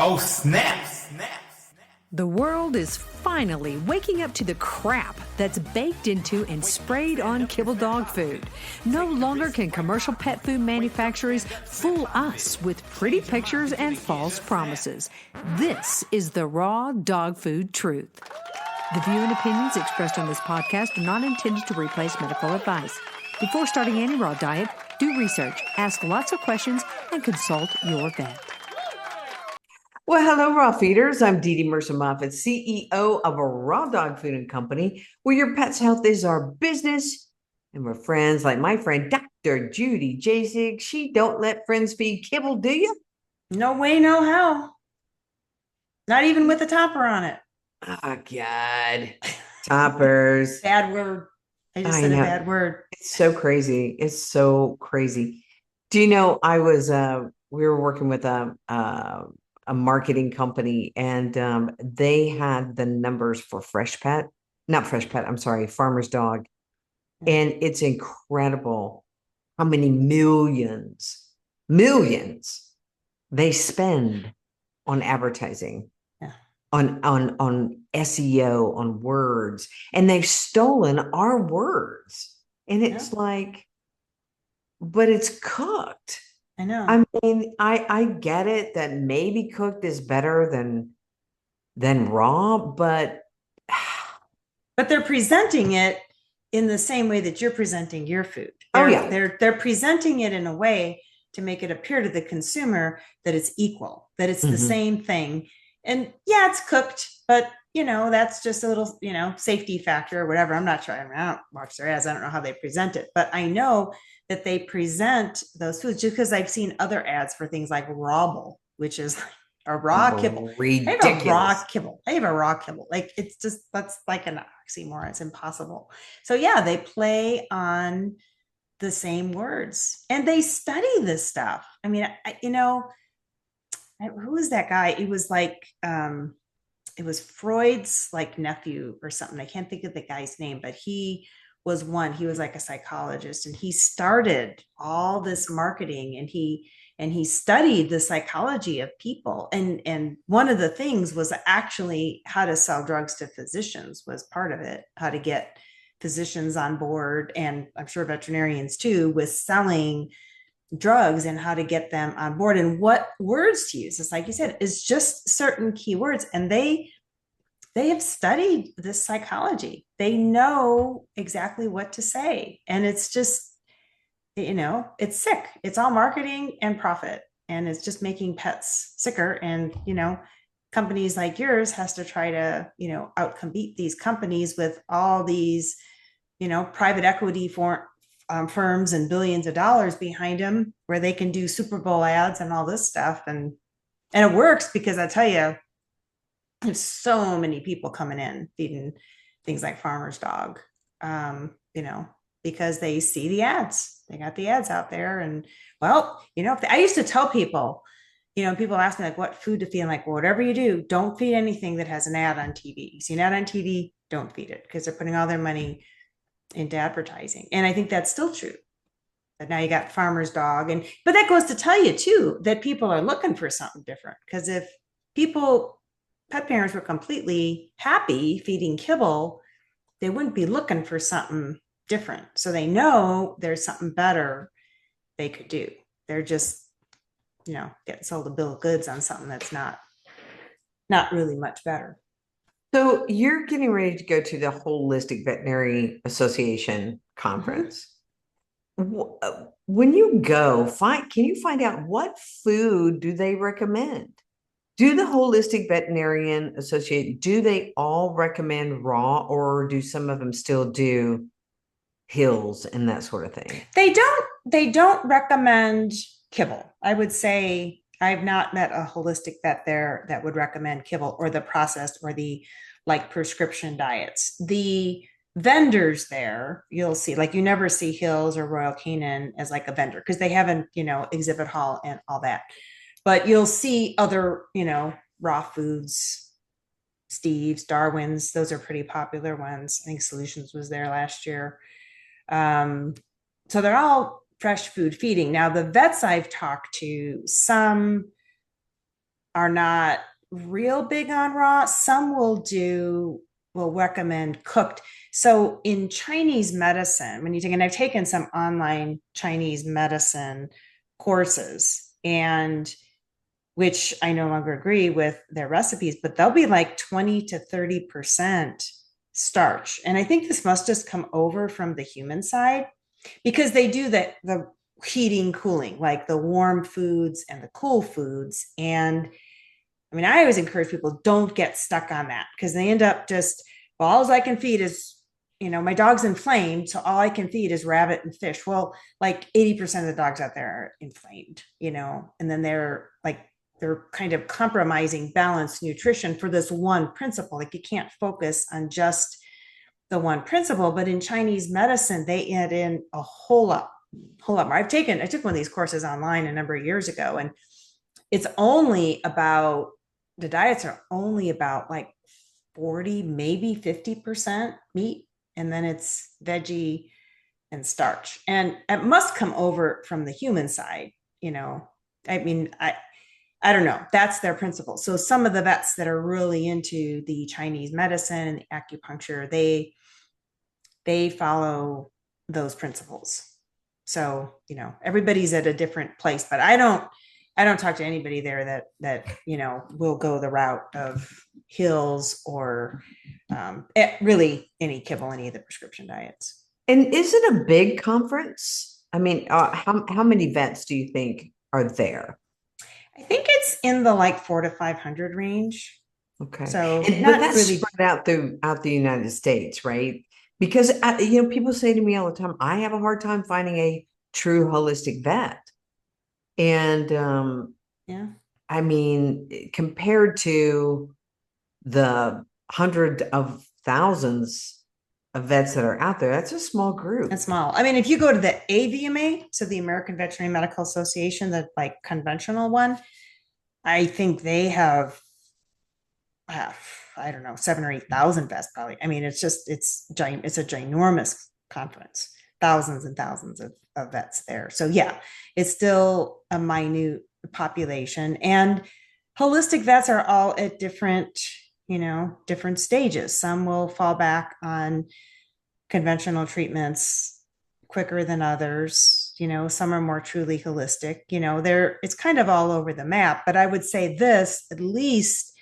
Oh, snaps! The world is finally waking up to the crap that's baked into and sprayed on kibble dog food. No longer can commercial pet food manufacturers fool us with pretty pictures and false promises. This is the raw dog food truth. The view and opinions expressed on this podcast are not intended to replace medical advice. Before starting any raw diet, do research, ask lots of questions, and consult your vet. Well, hello, raw feeders. I'm DeDe Murcer Moffett, CEO of a raw dog food and company where your pet's health is our business. And we're friends like my friend, Dr. Judy Jasek. She don't let friends feed kibble, do you? No way, no how. Not even with a topper on it. Oh, God. Toppers. Bad word. I just said a bad word. It's so crazy. It's so crazy. Do you know, we were working with a marketing company, and they had the numbers for Farmer's Dog. And it's incredible how many millions they spend on advertising, on SEO, on words, and they've stolen our words. And it's like, but it's cooked. I know. I mean, I get it that maybe cooked is better than raw, but they're presenting it in the same way that you're presenting your food. They're presenting it in a way to make it appear to the consumer that it's equal, that it's the same thing. And yeah, it's cooked, but that's just a little, safety factor or whatever. I'm not sure. I don't watch their ads. I don't know how they present it, but I know that they present those foods just because I've seen other ads for things like Rawble, which is like a raw kibble. Ridiculous. I have a raw kibble. Like, it's just, that's like an oxymoron. It's impossible. So yeah, they play on the same words and they study this stuff. I mean, who is that guy? It was like, it was Freud's like nephew or something. I can't think of the guy's name, but he was like a psychologist, and he started all this marketing, and he studied the psychology of people. And one of the things was actually how to sell drugs to physicians was part of it, how to get physicians on board. And I'm sure veterinarians too, with selling drugs and how to get them on board and what words to use. It's like you said, it's just certain keywords, and they have studied this psychology. They know exactly what to say. And it's just, it's sick. It's all marketing and profit. And it's just making pets sicker. And, companies like yours has to try to, outcompete these companies with all these, private equity firms and billions of dollars behind them, where they can do Super Bowl ads and all this stuff. And it works, because I tell you, there's so many people coming in feeding things like Farmer's Dog, because they see the ads. They got the ads out there. And well, I used to tell people, people ask me like what food to feed. I'm like, well, whatever you do, don't feed anything that has an ad on TV. You see an ad on TV, don't feed it, because they're putting all their money into advertising. And I think that's still true. But now you got Farmer's Dog. But that goes to tell you too, that people are looking for something different. Because if pet parents were completely happy feeding kibble, they wouldn't be looking for something different. So they know there's something better they could do. They're just, getting sold a bill of goods on something that's not really much better. So you're getting ready to go to the Holistic Veterinary Association conference. When you go, can you find out what food do they recommend? Do the Holistic Veterinarian Association, do they all recommend raw, or do some of them still do hills and that sort of thing? They don't recommend kibble. I would say I've not met a holistic vet there that would recommend kibble or the processed or the like prescription diets. The vendors there, you'll see, like you never see Hills or Royal Canin as like a vendor, because they have an, exhibit hall and all that. But you'll see other, raw foods, Steve's, Darwin's, those are pretty popular ones. I think Solutions was there last year. So they're all fresh food feeding. Now, the vets I've talked to, some are not real big on raw. Some will recommend cooked. So in Chinese medicine, when you take, and I've taken some online Chinese medicine courses, and which I no longer agree with their recipes, but they'll be like 20 to 30% starch. And I think this must just come over from the human side because they do the heating, cooling, like the warm foods and the cool foods. And I mean, I always encourage people, don't get stuck on that because they end up just, well, all I can feed is, my dog's inflamed. So all I can feed is rabbit and fish. Well, like 80% of the dogs out there are inflamed, and then they're kind of compromising balanced nutrition for this one principle. Like you can't focus on just the one principle, but in Chinese medicine, they add in a whole lot more. I took one of these courses online a number of years ago, and the diets are only about like 40, maybe 50% meat. And then it's veggie and starch. And it must come over from the human side, I mean, I don't know. That's their principle. So some of the vets that are really into the Chinese medicine and the acupuncture, they follow those principles. So, everybody's at a different place, but I don't talk to anybody there that will go the route of Hills or really any kibble, any of the prescription diets. And is it a big conference? I mean, how many vets do you think are there? I think it's in the like 400 to 500 range. Okay. So but that's really spread out throughout the United States, right? Because people say to me all the time, I have a hard time finding a true holistic vet. And yeah, I mean, compared to the hundreds of thousands of vets that are out there, that's a small group. It's small. I mean, if you go to the AVMA, so the American Veterinary Medical Association, the like conventional one, I think they have I don't know, 7,000 or 8,000 vets probably. I mean, it's a ginormous conference, thousands and thousands of vets there. So yeah, it's still a minute population, and holistic vets are all at different stages. Some will fall back on conventional treatments quicker than others. Some are more truly holistic. It's kind of all over the map. But I would say this, at least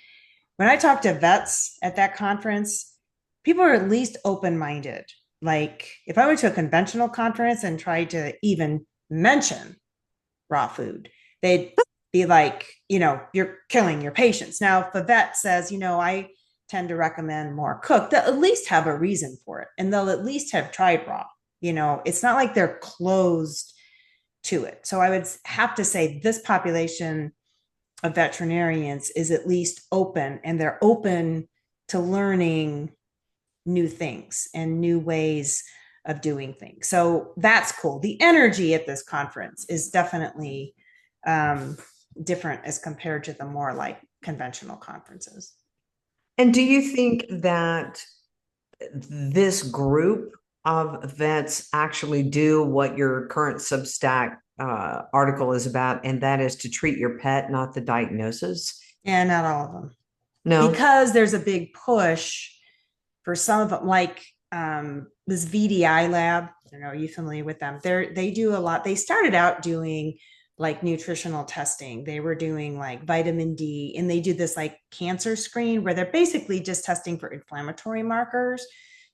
when I talk to vets at that conference, people are at least open-minded. Like if I went to a conventional conference and tried to even mention raw food, they'd be like, you're killing your patients. Now, if a vet says, I tend to recommend more cooked, they'll at least have a reason for it. And they'll at least have tried raw. It's not like they're closed to it. So I would have to say this population of veterinarians is at least open, and they're open to learning new things and new ways of doing things. So that's cool. The energy at this conference is definitely different as compared to the more like conventional conferences. And do you think that this group of vets actually do what your current Substack article is about, and that is to treat your pet, not the diagnosis? Yeah, not all of them. No, because there's a big push for some of them, like this VDI lab. I don't know, are you familiar with them? They do a lot. They started out doing like nutritional testing. They were doing like vitamin D, and they do this like cancer screen where they're basically just testing for inflammatory markers,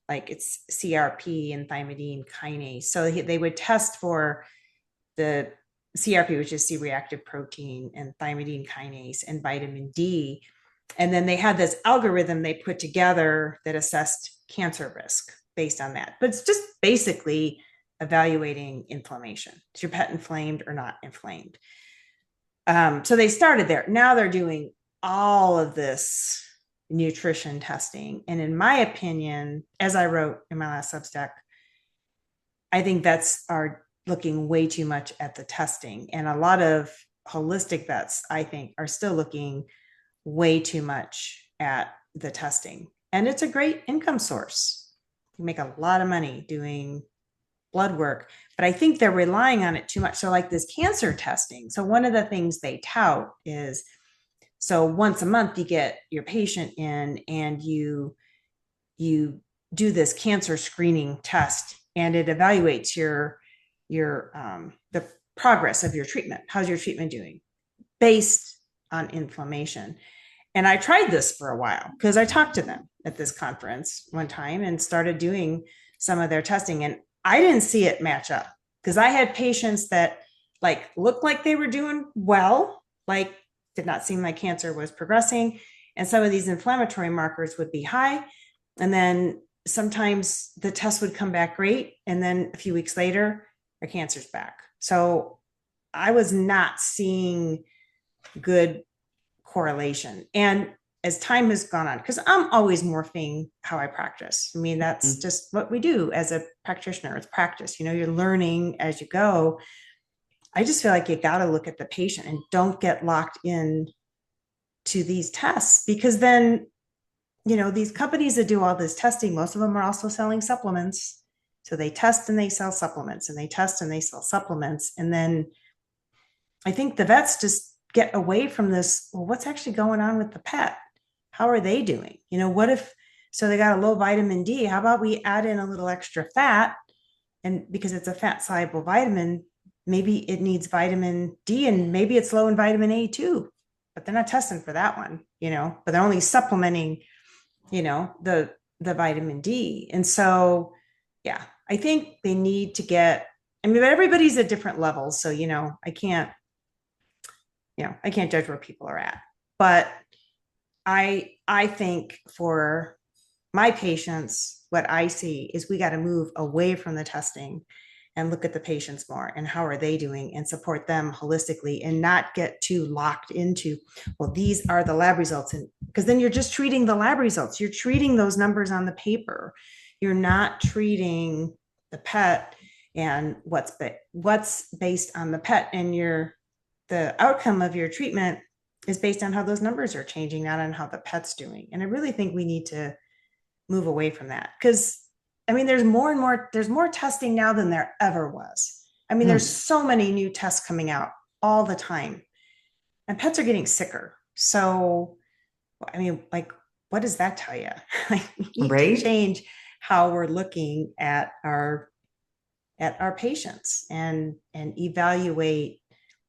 like it's CRP and thymidine kinase. So they would test for the CRP, which is C-reactive protein, and thymidine kinase and vitamin D. And then they had this algorithm they put together that assessed cancer risk based on that. But it's just basically evaluating inflammation. Is your pet inflamed or not inflamed? So they started there. Now they're doing all of this nutrition testing. And in my opinion, as I wrote in my last Substack, I think vets are looking way too much at the testing. And a lot of holistic vets, I think, are still looking way too much at the testing. And it's a great income source. You make a lot of money doing blood work, but I think they're relying on it too much. So like this cancer testing. So one of the things they tout is So once a month, you get your patient in and you do this cancer screening test, and it evaluates the progress of your treatment. How's your treatment doing based on inflammation? And I tried this for a while because I talked to them at this conference one time and started doing some of their testing, and I didn't see it match up because I had patients that like looked like they were doing well, like did not seem like cancer was progressing, and some of these inflammatory markers would be high, and then sometimes the test would come back great, and then a few weeks later their cancer's back. So I was not seeing good correlation. And as time has gone on, because I'm always morphing how I practice. I mean, that's just what we do as a practitioner. It's practice. You're learning as you go. I just feel like you got to look at the patient and don't get locked in to these tests, because then, these companies that do all this testing, most of them are also selling supplements. So they test and they sell supplements, and they test and they sell supplements. And then I think the vets just get away from this. Well, what's actually going on with the pet? How are they doing? What if, so they got a low vitamin D, how about we add in a little extra fat? And because it's a fat soluble vitamin, maybe it needs vitamin D, and maybe it's low in vitamin A too, but they're not testing for that one, but they're only supplementing, the vitamin D. And so, yeah, I think they need to get, but everybody's at different levels. So, I can't judge where people are at, but I think for my patients, what I see is we got to move away from the testing and look at the patients more and how are they doing, and support them holistically, and not get too locked into, well, these are the lab results. And because then you're just treating the lab results. You're treating those numbers on the paper. You're not treating the pet and what's based on the pet, and the outcome of your treatment is based on how those numbers are changing, not on how the pet's doing. And I really think we need to move away from that, because there's more testing now than there ever was. There's so many new tests coming out all the time, and pets are getting sicker. So, what does that tell you? We need to change how we're looking at our patients and evaluate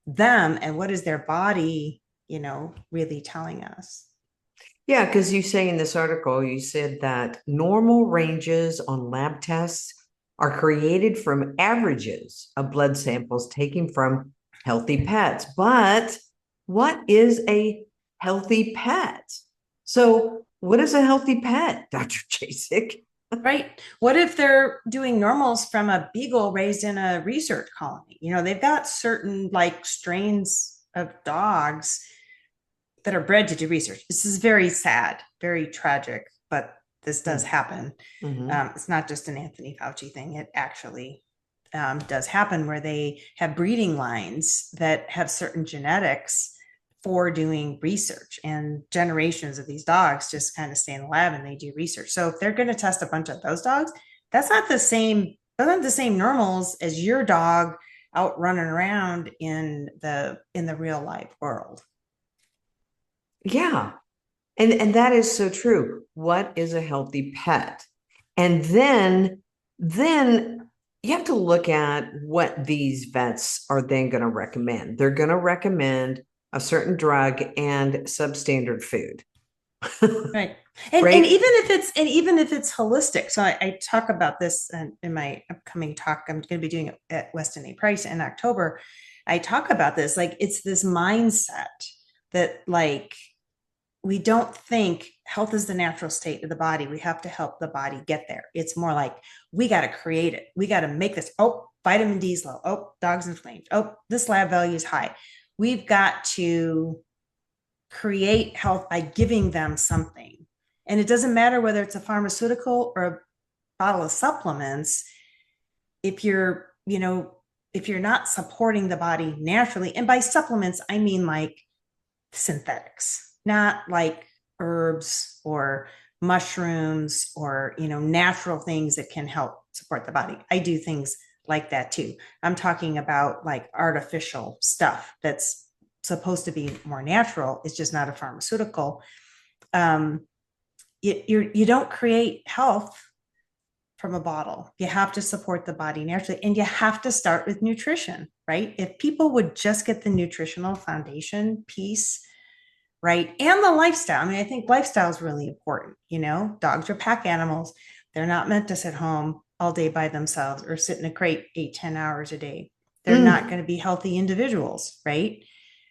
them, and what is their body, really telling us. Yeah, because you say in this article, you said that normal ranges on lab tests are created from averages of blood samples taken from healthy pets. But what is a healthy pet? So what is a healthy pet, Dr. Jasek? Right. What if they're doing normals from a beagle raised in a research colony? They've got certain strains of dogs that are bred to do research. This is very sad, very tragic, but this does happen. It's not just an Anthony Fauci thing. It actually does happen, where they have breeding lines that have certain genetics for doing research, and generations of these dogs just kind of stay in the lab and they do research. So if they're going to test a bunch of those dogs, that's not the same. Those aren't the same normals as your dog out running around in the real life world. Yeah. And that is so true. What is a healthy pet? And then you have to look at what these vets are then going to recommend. They're going to recommend a certain drug and substandard food. Right. And even if it's holistic. So I talk about this in my upcoming talk. I'm going to be doing it at Weston A. Price in October. I talk about this, it's this mindset that we don't think health is the natural state of the body. We have to help the body get there. It's more like, we got to create it. We got to make this. Oh, vitamin D is low. Oh, dog's inflamed. Oh, this lab value is high. We've got to create health by giving them something. And it doesn't matter whether it's a pharmaceutical or a bottle of supplements. If you're not supporting the body naturally, and by supplements, I mean synthetics, not herbs or mushrooms or, natural things that can help support the body. I do things like that too. I'm talking about artificial stuff that's supposed to be more natural. It's just not a pharmaceutical. You don't create health from a bottle. You have to support the body naturally, and you have to start with nutrition, right? If people would just get the nutritional foundation piece right, and the lifestyle. I mean, I think lifestyle is really important. Dogs are pack animals. They're not meant to sit home all day by themselves or sit in a crate 8-10 hours a day. They're not going to be healthy individuals, right?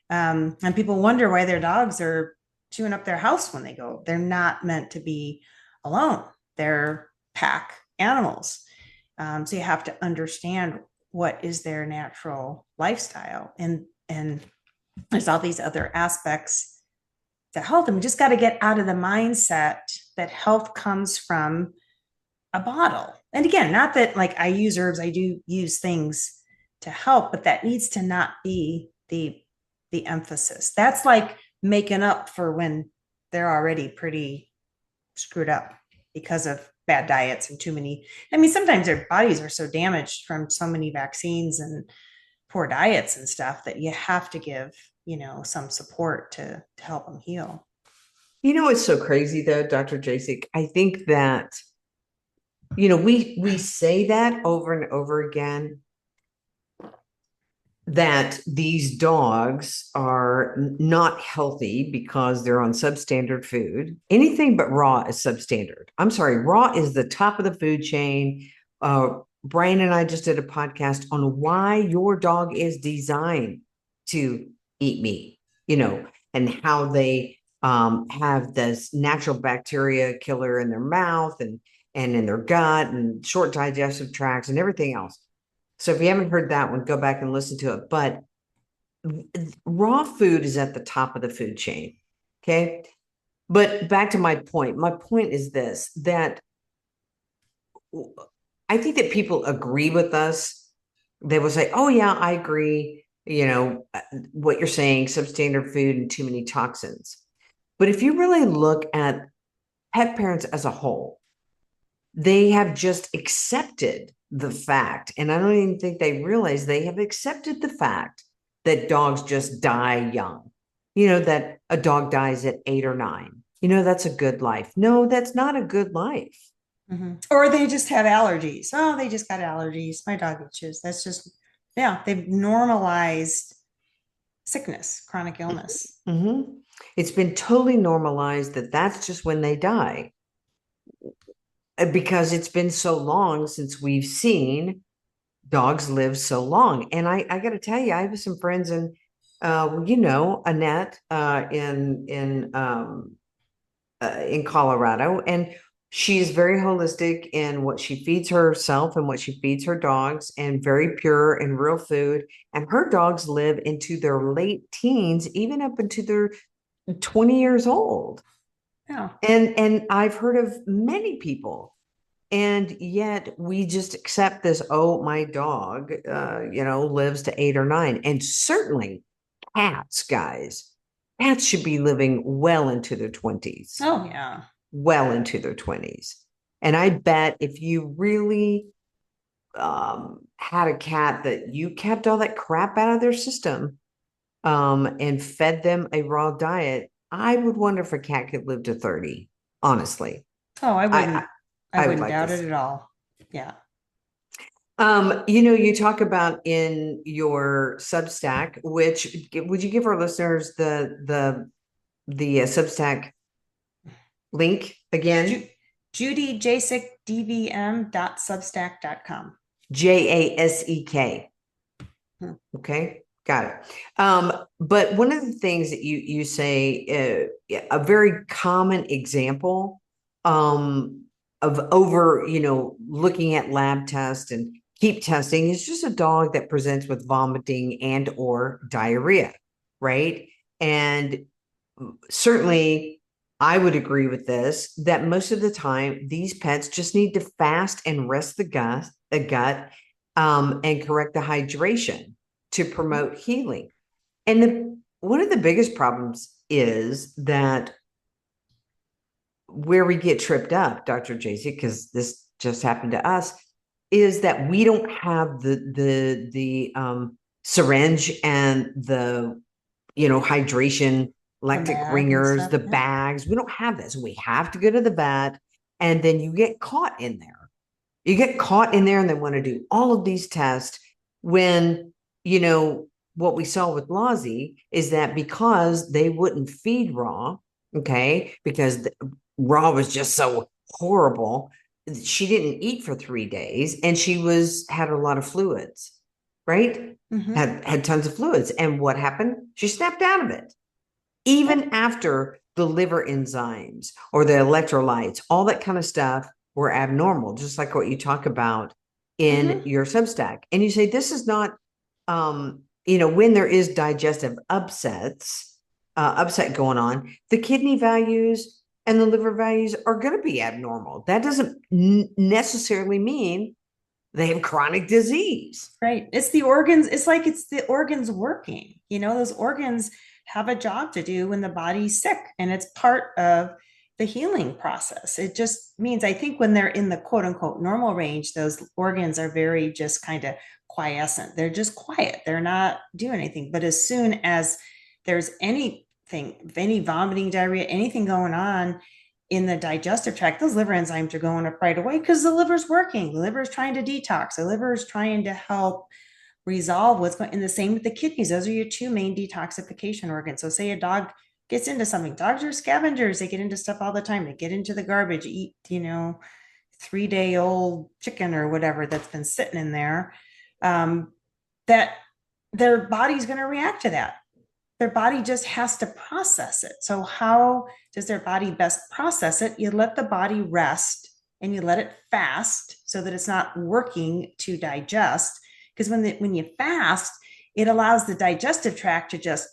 And people wonder why their dogs are chewing up their house when they go. They're not meant to be alone. They're pack animals. So you have to understand what is their natural lifestyle. And there's all these other aspects to health. And we just got to get out of the mindset that health comes from a bottle. And again, not that like I use herbs, I do use things to help, but that needs to not be the emphasis. That's like making up for when they're already pretty screwed up because of bad diets and too many. I mean, sometimes their bodies are so damaged from so many vaccines and poor diets and stuff that you have to give, some support to help them heal. It's so crazy though, Dr. Jasek. I think that, we say that over and over again, that these dogs are not healthy because they're on substandard food. Anything but raw is substandard. I'm sorry, raw is the top of the food chain. Brian and I just did a podcast on why your dog is designed to eat meat, and how they have this natural bacteria killer in their mouth and in their gut and short digestive tracts and everything else. So if you haven't heard that one, go back and listen to it. But raw food is at the top of the food chain. Okay. But back to my point. My point is this, that I think that people agree with us. They will say, oh yeah, I agree. What you're saying, substandard food and too many toxins. But if you really look at pet parents as a whole, they have just accepted the fact, and I don't even think they realize they have accepted the fact that dogs just die young. That a dog dies at 8 or 9. That's a good life. No, that's not a good life. Mm-hmm. Or they just have allergies. Oh, they just got allergies. My dog itches. That's just, they've normalized sickness, chronic illness. Mm-hmm. It's been totally normalized that that's just when they die. Because it's been so long since we've seen dogs live so long. And I got to tell you, I have some friends in, Annette in Colorado, and she's very holistic in what she feeds herself and what she feeds her dogs, and very pure and real food. And her dogs live into their late teens, even up into their 20 years old. Yeah. And I've heard of many people, and yet we just accept this, oh, my dog, lives to 8 or 9. And certainly cats, guys, cats should be living well into their 20s. Oh, yeah. Well into their 20s. And I bet if you really had a cat that you kept all that crap out of their system and fed them a raw diet, I would wonder if a cat could live to 30, honestly. Oh, I wouldn't. I wouldn't like doubt this. it at all. Yeah. You talk about in your Substack, which would you give our listeners the Substack link again? Judy Jasek, dvm.substack.com. JASEK. Okay. Got it. But one of the things that you say, a very common example of looking at lab tests and keep testing is just a dog that presents with vomiting and or diarrhea, right? And certainly I would agree with this, that most of the time these pets just need to fast and rest the gut, and correct the hydration to promote healing. And one of the biggest problems is that where we get tripped up, Dr. Jasek, because this just happened to us, is that we don't have the syringe and the hydration, lactic bag and ringers, stuff, the yeah. bags. We don't have this. We have to go to the vet, and then you get caught in there. You get caught in there, and they want to do all of these tests when, what we saw with Lozzie is that because they wouldn't feed raw, okay, because raw was just so horrible, she didn't eat for 3 days, and she had a lot of fluids, right? Mhm. Had tons of fluids. And what happened? She snapped out of it. Even after the liver enzymes or the electrolytes, all that kind of stuff were abnormal, just like what you talk about in your Substack. And you say, this is not, when there is digestive upset going on, the kidney values and the liver values are going to be abnormal. That doesn't necessarily mean they have chronic disease. Right. It's the organs. It's like it's the organs working. Those organs have a job to do when the body's sick, and it's part of the healing process. It just means, I think, when they're in the quote unquote normal range, those organs are very just kind of quiescent. They're just quiet. They're not doing anything. But as soon as there's anything, any vomiting, diarrhea, anything going on in the digestive tract, those liver enzymes are going up right away because the liver's working. The liver is trying to detox. The liver is trying to help resolve what's going. And the same with the kidneys. Those are your two main detoxification organs. So say a dog gets into something. Dogs are scavengers. They get into stuff all the time. They get into the garbage, eat, 3-day-old chicken or whatever that's been sitting in there. That their body's going to react to that. Their body just has to process it. So how does their body best process it? You let the body rest and you let it fast so that it's not working to digest. Because when you fast, it allows the digestive tract to just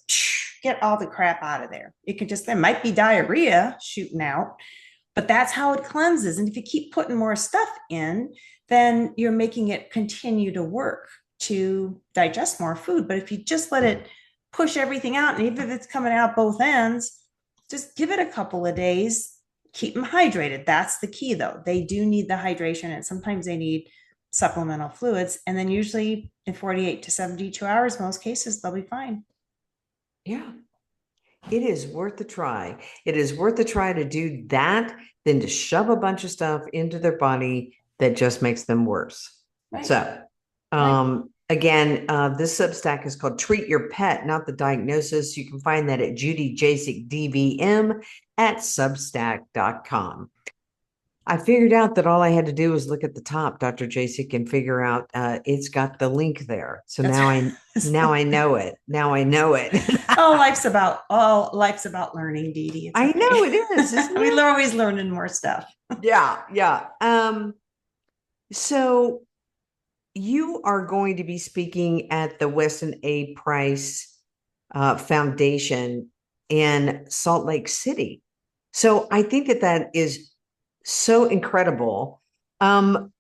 get all the crap out of there. There might be diarrhea shooting out, but that's how it cleanses. And if you keep putting more stuff in, then you're making it continue to work to digest more food. But if you just let it push everything out, and even if it's coming out both ends, just give it a couple of days, keep them hydrated. That's the key, though. They do need the hydration, and sometimes they need supplemental fluids. And then usually in 48 to 72 hours, most cases, they'll be fine. Yeah. It is worth a try. It is worth a try to do that than to shove a bunch of stuff into their body that just makes them worse. Right. So, again, this Substack is called Treat Your Pet, Not the Diagnosis. You can find that at Judy Jasek DVM at substack.com. I figured out that all I had to do was look at the top, Dr. Jasek, and figure out it's got the link there. So now I know it. Now I know it. Life's about learning, DeDe. I know it is. We're always learning more stuff. Yeah. So you are going to be speaking at the Weston A. Price Foundation in Salt Lake City. So I think that is so incredible. Can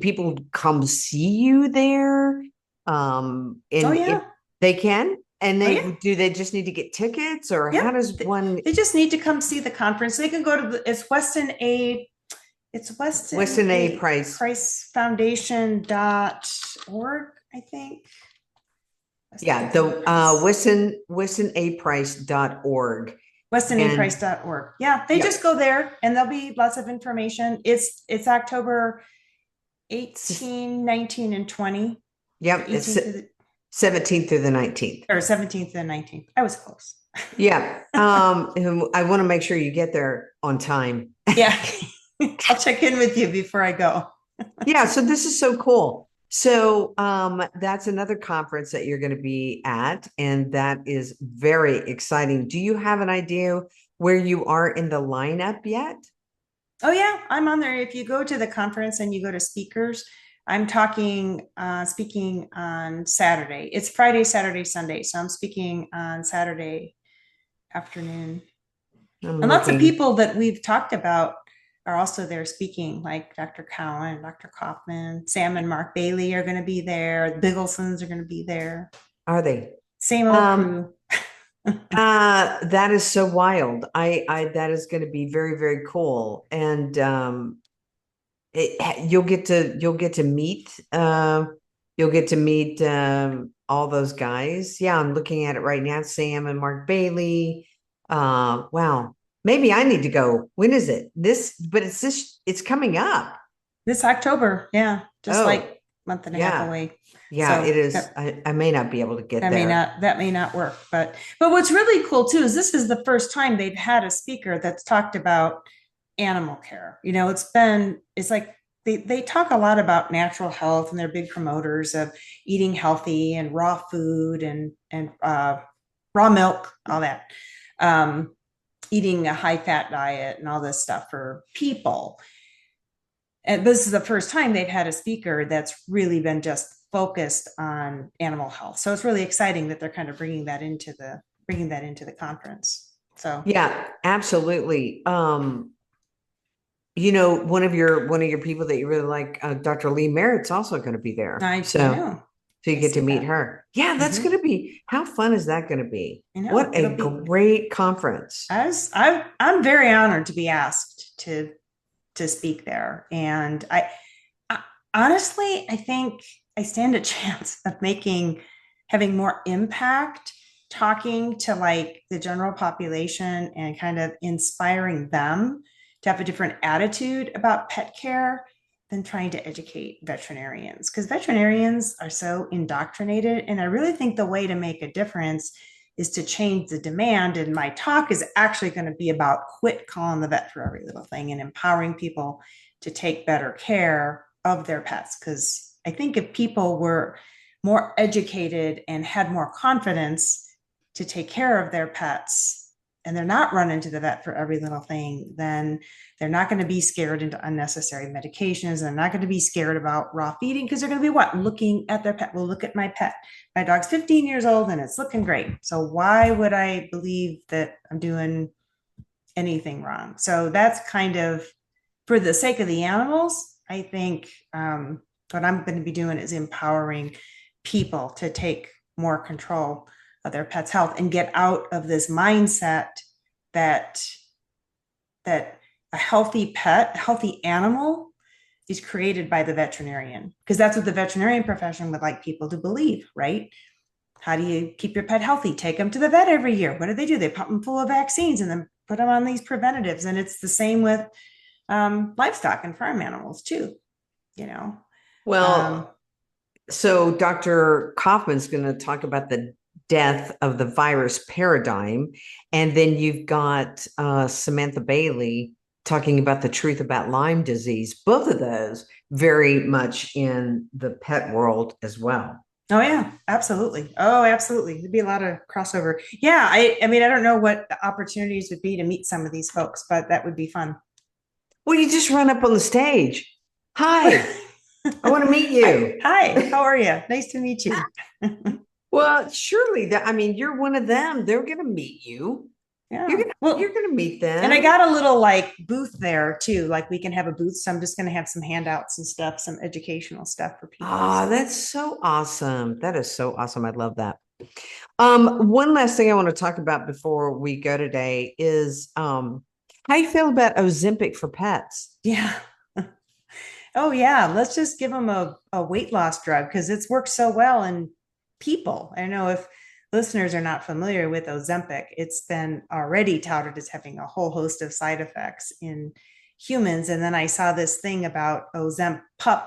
people come see you there? If they can, and do they just need to get tickets, or how does one? They just need to come see the conference. They can go to it's Weston A. Price Foundation.org, I think. WestonAPrice.org. WestonAPrice.org. Yeah, they just go there, and there'll be lots of information. It's October 18, 19, and 20. Yep, it's 17th through the 19th. Or 17th and 19th. I was close. Yeah. I want to make sure you get there on time. Yeah. I'll check in with you before I go. Yeah, so this is so cool. So that's another conference that you're going to be at, and that is very exciting. Do you have an idea where you are in the lineup yet? Oh, yeah, I'm on there. If you go to the conference and you go to speakers, I'm speaking on Saturday. It's Friday, Saturday, Sunday. So I'm speaking on Saturday afternoon. Lots of people that we've talked about are also there speaking, like Dr. Cowan, Dr. Kaufman, Sam and Mark Bailey are going to be there. The Bigglesons are going to be there. Are they? Same old crew. That is so wild. That is going to be very, very cool. And you'll get to meet all those guys. Yeah, I'm looking at it right now. Sam and Mark Bailey. Wow. Maybe I need to go. When is it? It's coming up. This October. Yeah. Just like a month and a half away. Yeah, So it is. I may not be able to get that there. That may not work. But what's really cool too is this is the first time they've had a speaker that's talked about animal care. It's like they talk a lot about natural health, and they're big promoters of eating healthy and raw food and raw milk, all that. Eating a high fat diet and all this stuff for people. And this is the first time they've had a speaker that's really been just focused on animal health. So it's really exciting that they're kind of bringing that into the conference. So yeah, absolutely. You know, one of your people that you really like, Dr. Lee Merritt's also going to be there. So you get to meet her. Yeah, that's going to be, how fun is that going to be? What a great conference. I'm very honored to be asked to speak there. And I honestly, I think I stand a chance of having more impact talking to like the general population and kind of inspiring them to have a different attitude about pet care than trying to educate veterinarians, because veterinarians are so indoctrinated. And I really think the way to make a difference is to change the demand. And my talk is actually going to be about quit calling the vet for every little thing and empowering people to take better care of their pets. Because I think if people were more educated and had more confidence to take care of their pets, and they're not running to the vet for every little thing, then they're not going to be scared into unnecessary medications. They're not going to be scared about raw feeding, because they're going to be looking at their pet. Well, look at my pet. My dog's 15 years old and it's looking great. So why would I believe that I'm doing anything wrong? So that's kind of for the sake of the animals. I think what I'm going to be doing is empowering people to take more control of their pet's health and get out of this mindset that a healthy pet, a healthy animal is created by the veterinarian, because that's what the veterinarian profession would like people to believe, right? How do you keep your pet healthy? Take them to the vet every year. What do? They pump them full of vaccines and then put them on these preventatives. And it's the same with livestock and farm animals too, you know? Well, so Dr. Kaufman's going to talk about the death of the virus paradigm. And then you've got Samantha Bailey talking about the truth about Lyme disease. Both of those very much in the pet world as well. Oh yeah, absolutely. Oh, absolutely. There'd be a lot of crossover. Yeah. I mean, I don't know what the opportunities would be to meet some of these folks, but that would be fun. Well, you just run up on the stage. Hi, I want to meet you. Hi, how are you? Nice to meet you. Well, surely you're one of them. They're going to meet you. Yeah. You're going to meet them. And I got a little booth there too. Like we can have a booth. So I'm just going to have some handouts and stuff, some educational stuff for people. Oh, that's so awesome. That is so awesome. I love that. One last thing I want to talk about before we go today is how you feel about Ozempic for pets. Yeah. Oh yeah. Let's just give them a weight loss drug, because it's worked so well in people. I know if listeners are not familiar with Ozempic, it's been already touted as having a whole host of side effects in humans. And then I saw this thing about Ozempup,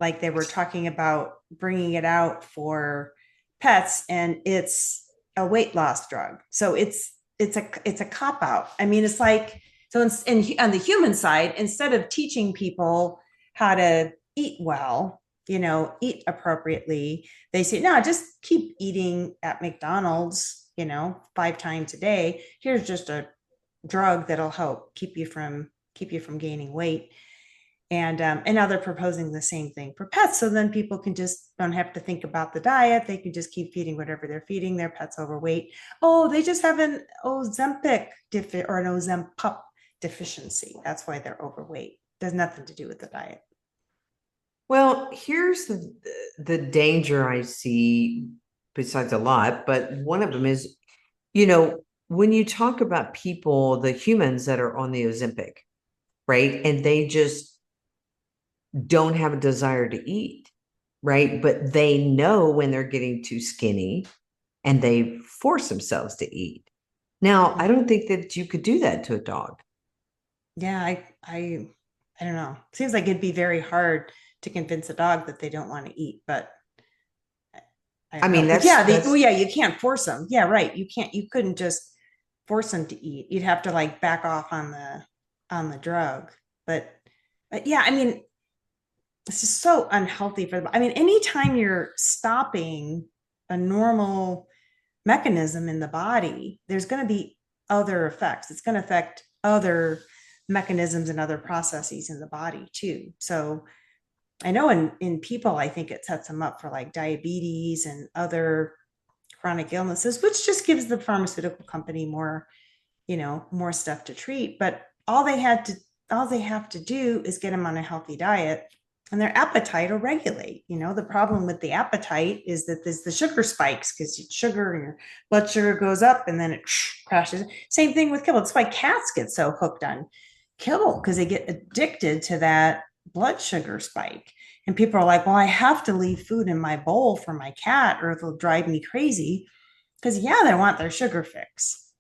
like they were talking about bringing it out for pets, and it's a weight loss drug. So it's a cop out. I mean, it's like, so on the human side, instead of teaching people how to eat well, eat appropriately, they say, no, just keep eating at McDonald's, 5 times a day. Here's just a drug that'll help keep you from gaining weight. And now they're proposing the same thing for pets. So then people don't have to think about the diet. They can just keep feeding whatever they're feeding their pets overweight. Oh, they just have an Ozempic or an Ozempup deficiency. That's why they're overweight. There's nothing to do with the diet. Well, here's the danger I see, besides a lot, but one of them is, when you talk about people, the humans that are on the Ozempic, right? And they just don't have a desire to eat, right? But they know when they're getting too skinny and they force themselves to eat. Now, I don't think that you could do that to a dog. Yeah, I don't know. Seems like it'd be very hard to convince a dog that they don't want to eat, but I I don't know. mean, But yeah, that's yeah, you can't force them. Yeah, right. You couldn't just force them to eat. You'd have to like back off on the drug. But yeah, I mean, this is so unhealthy for them. I mean, anytime you're stopping a normal mechanism in the body, there's going to be other effects. It's going to affect other mechanisms and other processes in the body too. So I know in people, I think it sets them up for like diabetes and other chronic illnesses, which just gives the pharmaceutical company more, more stuff to treat. But all they have to do is get them on a healthy diet and their appetite will regulate. The problem with the appetite is that there's the sugar spikes because sugar and your blood sugar goes up and then it crashes. Same thing with kibble. That's why cats get so hooked on kibble because they get addicted to that blood sugar spike. And people are like, well, I have to leave food in my bowl for my cat or it'll drive me crazy. Because, yeah, they want their sugar fix.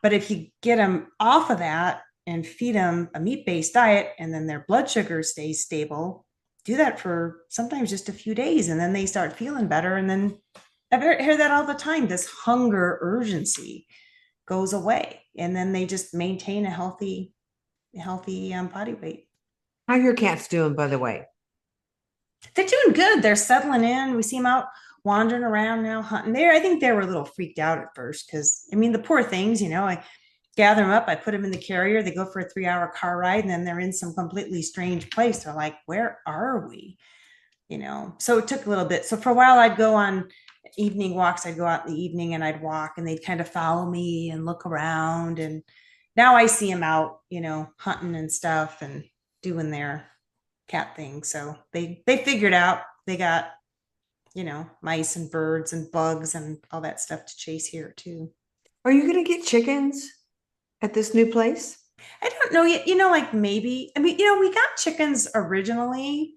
But if you get them off of that and feed them a meat based diet and then their blood sugar stays stable, do that for sometimes just a few days and then they start feeling better. And then I hear that all the time. This hunger urgency goes away and then they just maintain a healthy body weight. how your cats doing, by the way. They're doing good. They're settling in. We see them out wandering around now, hunting. I think they were a little freaked out at first because, I mean, the poor things, I gather them up, I put them in the carrier, they go for a 3-hour car ride, and then they're in some completely strange place. They're like, where are we? So it took a little bit. So for a while, I'd go on evening walks. I'd go out in the evening and I'd walk, and they'd kind of follow me and look around. And now I see them out, hunting and stuff and doing their cat thing. So they figured out they got, mice and birds and bugs and all that stuff to chase here too. Are you going to get chickens at this new place? I don't know yet, like maybe, I mean, we got chickens originally,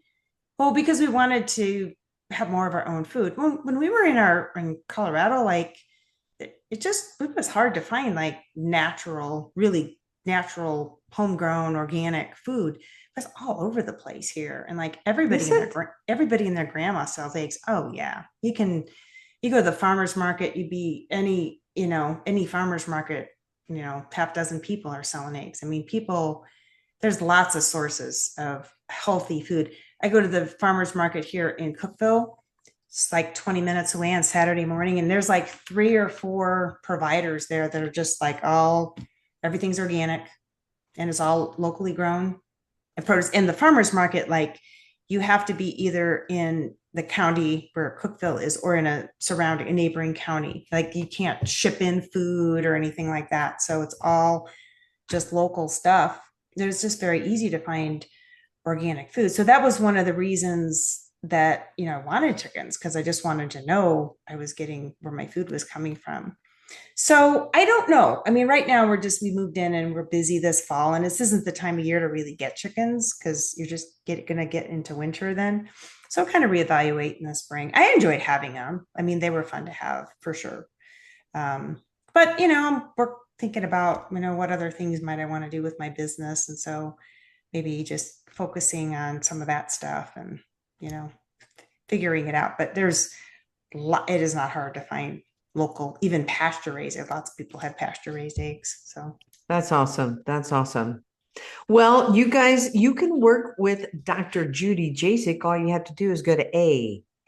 well, because we wanted to have more of our own food. When we were in Colorado, like it was hard to find like really natural, homegrown, organic food. It was all over the place here. And like everybody and their grandma sells eggs. Oh yeah. You go to the farmer's market, any farmer's market, half dozen people are selling eggs. I mean, there's lots of sources of healthy food. I go to the farmer's market here in Cookeville. It's like 20 minutes away on Saturday morning. And there's like 3 or 4 providers there that are just like everything's organic and it's all locally grown and produce. In the farmer's market, like you have to be either in the county where Cookeville is or in a neighboring county. Like you can't ship in food or anything like that. So it's all just local stuff. It's just very easy to find organic food. So that was one of the reasons that, I wanted chickens, because I just wanted to know I was getting where my food was coming from. So I don't know. I mean, right now we moved in and we're busy this fall, and this isn't the time of year to really get chickens because you're just going to get into winter then. So kind of reevaluate in the spring. I enjoyed having them. I mean, they were fun to have for sure. But we're thinking about, what other things might I want to do with my business. And so maybe just focusing on some of that stuff and, figuring it out. But it is not hard to find local, even pasture raised. Lots of people have pasture raised eggs. So that's awesome. That's awesome. Well, you guys, you can work with Dr. Judy Jasek. All you have to do is go to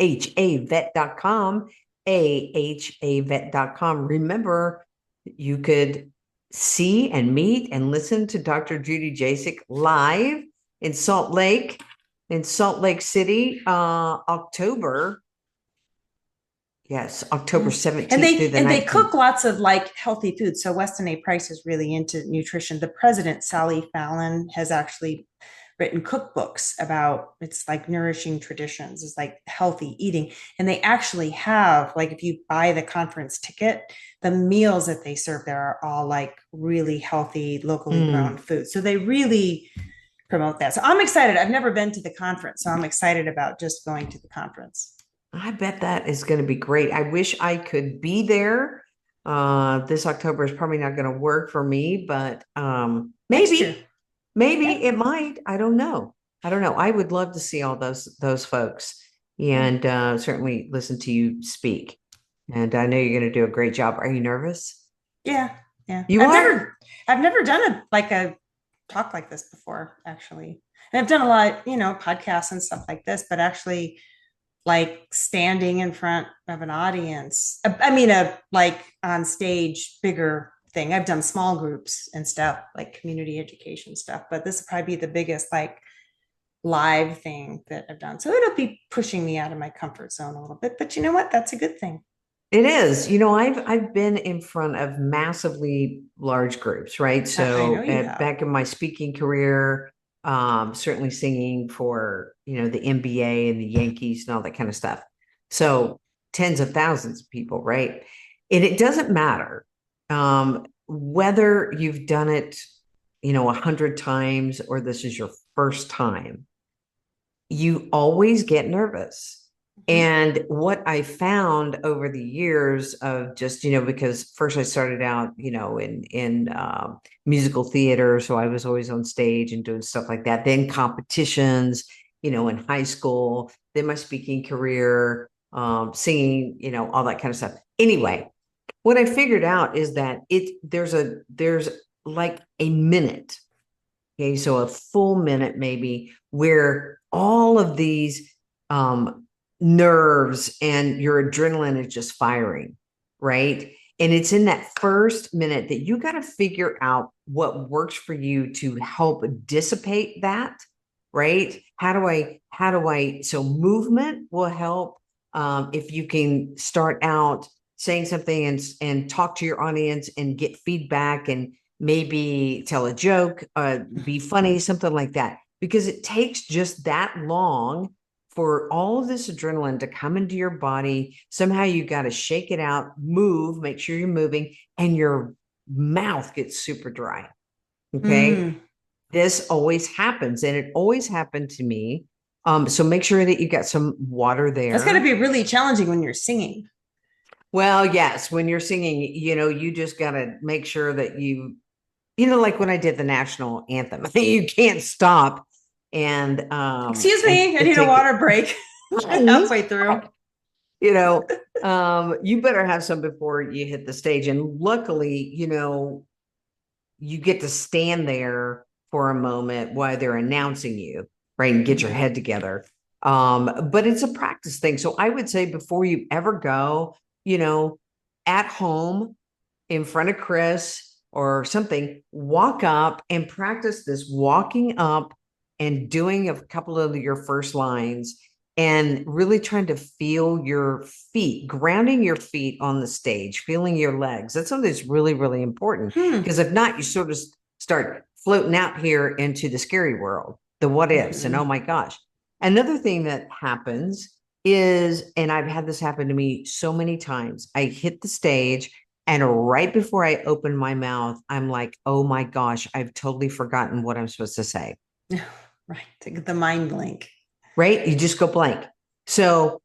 ahavet.com, ahavet.com. Remember, you could see and meet and listen to Dr. Judy Jasek live in Salt Lake City, October 17th and through the 19th. they cook lots of like healthy food. So Weston A. Price is really into nutrition. The president, Sally Fallon, has actually written cookbooks about, it's like nourishing traditions. It's like healthy eating. And they actually have, like, if you buy the conference ticket, the meals that they serve there are all like really healthy, locally grown food. So they really promote that. So I'm excited. I've never been to the conference, so I'm excited about just going to the conference. I bet that is going to be great. I wish I could be there. This October is probably not going to work for me, but Next year. maybe Yeah. it might. I don't know. I don't know. I would love to see all those folks and certainly listen to you speak. And I know you're going to do a great job. Are you nervous? Yeah. Yeah. You are? I've never done a talk like this before, actually. And I've done a lot, podcasts and stuff like this, but actually like standing in front of an audience. I mean, a like on stage, bigger thing. I've done small groups and stuff, like community education stuff, but this will probably be the biggest like live thing that I've done. So it'll be pushing me out of my comfort zone a little bit, but you know what? That's a good thing. It is. I've been in front of massively large groups, right? I know So you have. back in my speaking career, certainly singing for, the NBA and the Yankees and all that kind of stuff. So tens of thousands of people, right? And it doesn't matter whether you've done it, 100 times or this is your first time. You always get nervous. And what I found over the years of just, because first I started out, in musical theater, so I was always on stage and doing stuff like that. Then competitions, in high school. Then my speaking career, singing, all that kind of stuff. Anyway, what I figured out is that there's like a minute. Okay, so a full minute maybe where all of these nerves and your adrenaline is just firing, right? And it's in that first minute that you got to figure out what works for you to help dissipate that, right? So movement will help. If you can start out saying something and talk to your audience and get feedback and maybe tell a joke, be funny, something like that, because it takes just that long for all of this adrenaline to come into your body. Somehow you got to shake it out, move, make sure you're moving, and your mouth gets super dry. Okay. This always happens, and it always happened to me. So make sure that you got some water there. That's got to be really challenging when you're singing. Well, yes, when you're singing, you just got to make sure that like when I did the national anthem, you can't stop. And excuse me, I need a water break halfway through. You better have some before you hit the stage. And luckily, you get to stand there for a moment while they're announcing you, right? And get your head together. But it's a practice thing. So I would say before you ever go, at home in front of Chris or something, walk up and practice this walking up and doing a couple of your first lines and really trying to feel your feet, grounding your feet on the stage, feeling your legs. That's something that's really, really important, because if not, you sort of start floating out here into the scary world, the what ifs, and oh my gosh. Another thing that happens is, and I've had this happen to me so many times, I hit the stage and right before I open my mouth, I'm like, oh my gosh, I've totally forgotten what I'm supposed to say. Right. To get the mind blank. Right. You just go blank. So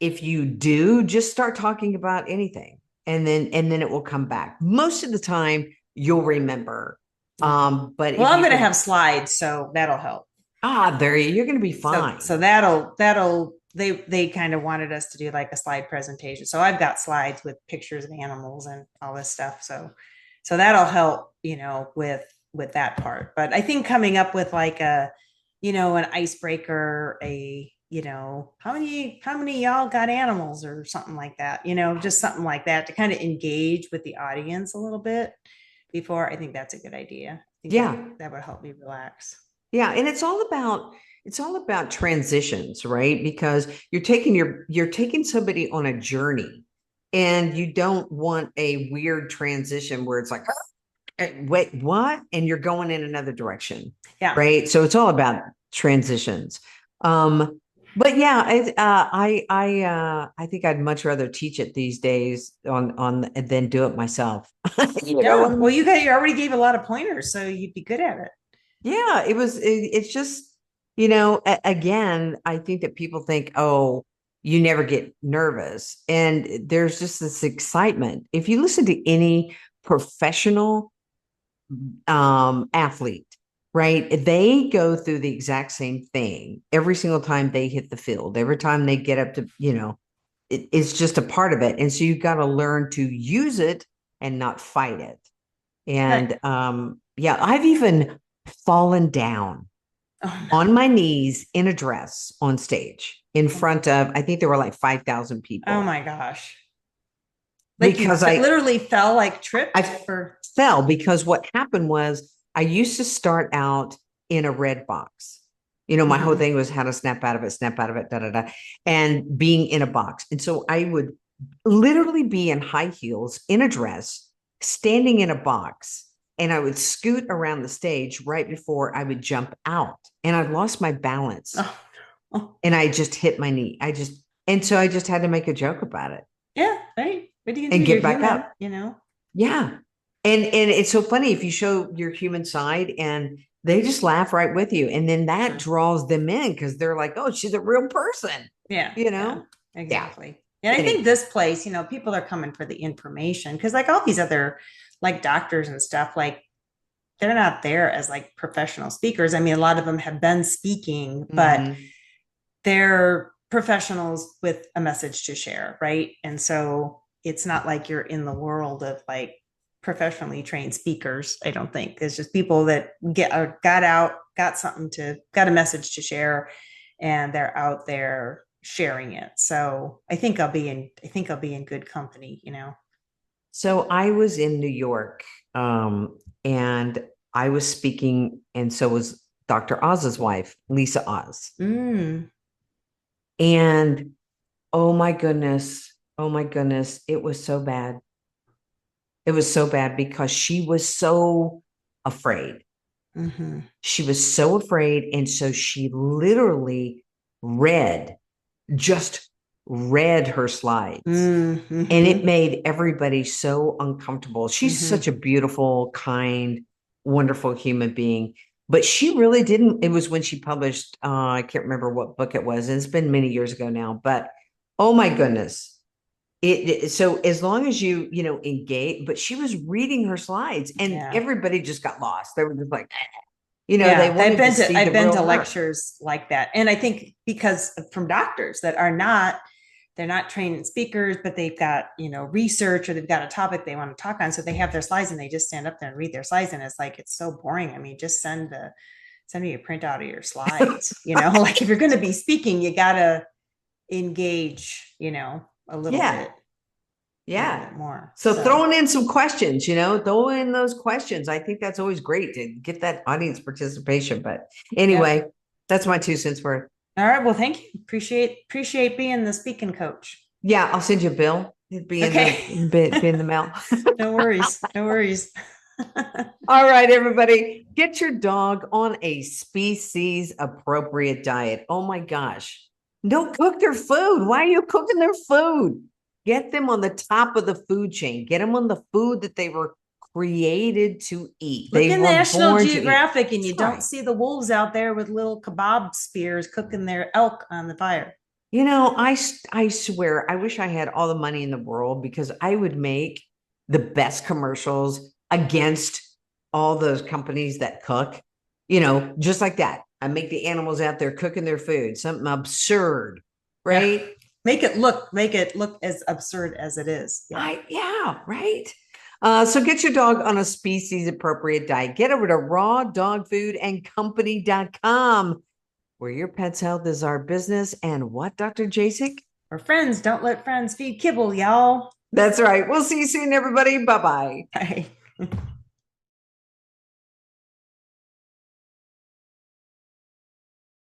if you do, just start talking about anything and then it will come back. Most of the time you'll remember. But I'm going to have slides, so that'll help. You're going to be fine. So they kind of wanted us to do like a slide presentation. So I've got slides with pictures of animals and all this stuff. So that'll help, with that part. But I think coming up with like an icebreaker, how many y'all got animals or something like that, just something like that to kind of engage with the audience a little bit before. I think that's a good idea. That would help me relax. Yeah. And it's all about transitions, right? Because you're taking somebody on a journey and you don't want a weird transition where it's like, wait, what? And you're going in another direction. Yeah. Right. So it's all about transitions. But yeah, I think I'd much rather teach it these days on than do it myself. Well, you already gave a lot of pointers, so you'd be good at it. Yeah, it's just, again, I think that people think, oh, you never get nervous. And there's just this excitement. If you listen to any professional athlete, right? They go through the exact same thing every single time they hit the field, every time they get up to, it's just a part of it. And so you've got to learn to use it and not fight it. And yeah, I've even fallen down on my knees in a dress on stage in front of, I think there were like 5,000 people. Oh my gosh. Like because you I literally fell, like tripped? Fell because what happened was I used to start out in a red box. My whole thing was how to snap out of it, da, da, da, and being in a box. And so I would literally be in high heels in a dress, standing in a box, and I would scoot around the stage right before I would jump out. And I lost my balance. And I just hit my knee. And so I just had to make a joke about it. Yeah, right. What do you do? And get back up. Yeah. And it's so funny if you show your human side and they just laugh right with you. And then that draws them in because they're like, oh, she's a real person. Yeah. Yeah, exactly. Yeah. And I think this place, people are coming for the information because like all these other like doctors and stuff, like they're not there as like professional speakers. I mean, a lot of them have been speaking, but they're professionals with a message to share. Right. And so it's not like you're in the world of like professionally trained speakers. I don't think it's just people that got a message to share, and they're out there sharing it. So I think I'll be in good company, So I was in New York, and I was speaking, and so was Dr. Oz's wife, Lisa Oz. And oh my goodness, it was so bad. It was so bad because she was so afraid. She was so afraid. And so she literally just read her slides. And it made everybody so uncomfortable. She's such a beautiful, kind, wonderful human being. But she really didn't. It was when she published, I can't remember what book it was. And it's been many years ago now. But oh my goodness. So as long as you engage, but she was reading her slides and everybody just got lost. They were just like, they wanted to see I've been to lectures like that. And I think because from doctors that they're not trained speakers, but they've got, research, or they've got a topic they want to talk on. So they have their slides and they just stand up there and read their slides. And it's like, it's so boring. I mean, just send me a printout of your slides, like if you're going to be speaking, you got to engage, a little bit. Yeah. A little bit more. So throwing in some questions, throw in those questions. I think that's always great to get that audience participation. But anyway, that's my 2 cents worth. All right. Well, thank you. Appreciate being the speaking coach. Yeah. I'll send you a bill. It'd be in the mail. No worries. All right, everybody, get your dog on a species appropriate diet. Oh my gosh. Don't cook their food. Why are you cooking their food? Get them on the top of the food chain. Get them on the food that they were created to eat. Look in National Geographic and you don't see the wolves out there with little kebab spears cooking their elk on the fire. I swear, I wish I had all the money in the world because I would make the best commercials against all those companies that cook, just like that. I make the animals out there cooking their food, something absurd, right? Yeah. Make it look as absurd as it is. Yeah. Right. So get your dog on a species appropriate diet. Get over to rawdogfoodandcompany.com, where your pet's health is our business. And what, Dr. Jasek? Our friends don't let friends feed kibble, y'all. That's right. We'll see you soon, everybody. Bye-bye. Bye.